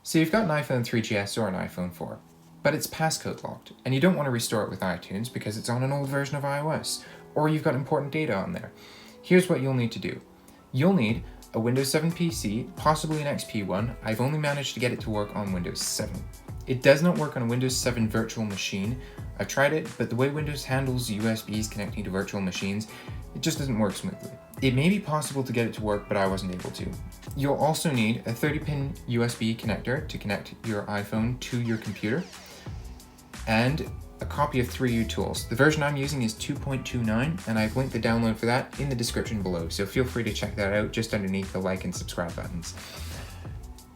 So you've got an iPhone 3GS or an iPhone 4, but it's passcode locked, and you don't want to restore it with iTunes because it's on an old version of iOS, or you've got important data on there. Here's what you'll need to do. You'll need a Windows 7 PC, possibly an XP one. I've only managed to get it to work on Windows 7. It does not work on a Windows 7 virtual machine. I've tried it, but the way Windows handles USBs connecting to virtual machines, it just doesn't work smoothly. It may be possible to get it to work, but I wasn't able to. You'll also need a 30-pin USB connector to connect your iPhone to your computer, and a copy of 3U Tools. The version I'm using is 2.29, and I've linked the download for that in the description below, so feel free to check that out just underneath the like and subscribe buttons.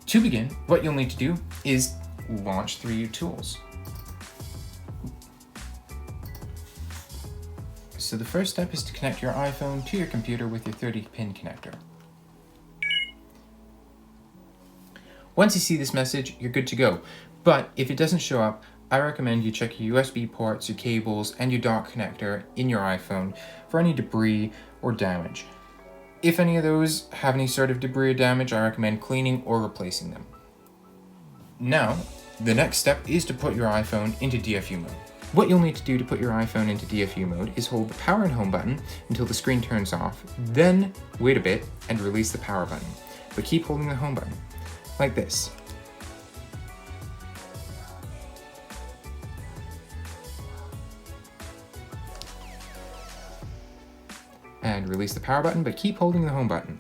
To begin, what you'll need to do is launch 3U Tools. So the first step is to connect your iPhone to your computer with your 30-pin connector. Once you see this message, you're good to go. But if it doesn't show up, I recommend you check your USB ports, your cables, and your dock connector in your iPhone for any debris or damage. If any of those have any sort of debris or damage, I recommend cleaning or replacing them. Now, the next step is to put your iPhone into DFU mode. What you'll need to do to put your iPhone into DFU mode is hold the power and home button until the screen turns off, then wait a bit and release the power button. But keep holding the home button, like this. And release the power button, but keep holding the home button.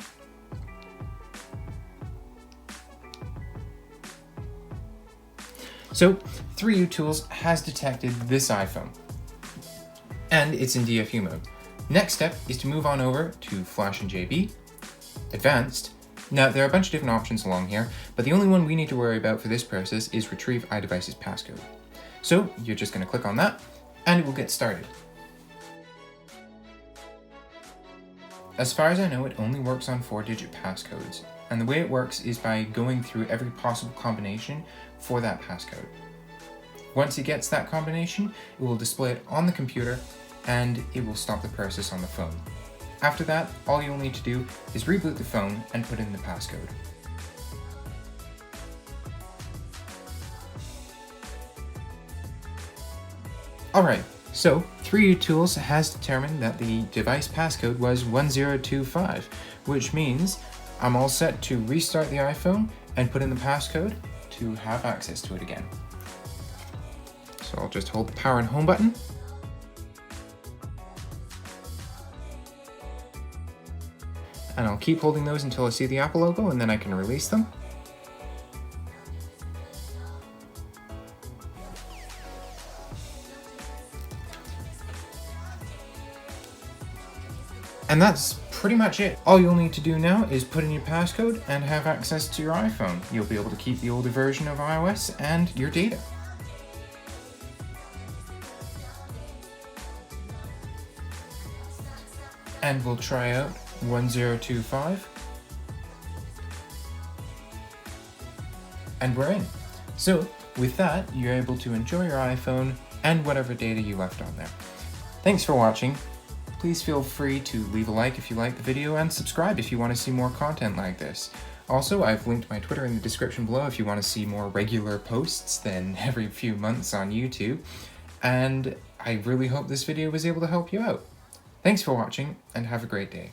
So 3U Tools has detected this iPhone, and it's in DFU mode. Next step is to move on over to Flash and JB, Advanced. Now there are a bunch of different options along here, but the only one we need to worry about for this process is Retrieve iDevice's passcode. So you're just going to click on that, and it will get started. As far as I know, it only works on 4-digit passcodes, and the way it works is by going through every possible combination for that passcode. Once it gets that combination, it will display it on the computer, and it will stop the process on the phone. After that, all you'll need to do is reboot the phone and put in the passcode. Alright, so 3U Tools has determined that the device passcode was 1025, which means I'm all set to restart the iPhone and put in the passcode to have access to it again. So I'll just hold the power and home button. And I'll keep holding those until I see the Apple logo, and then I can release them. And that's pretty much it. All you'll need to do now is put in your passcode and have access to your iPhone. You'll be able to keep the older version of iOS and your data. And we'll try out 1025. And we're in. So with that, you're able to enjoy your iPhone and whatever data you left on there. Thanks for watching. Please feel free to leave a like if you like the video and subscribe if you want to see more content like this. Also, I've linked my Twitter in the description below if you want to see more regular posts than every few months on YouTube. And I really hope this video was able to help you out. Thanks for watching and have a great day.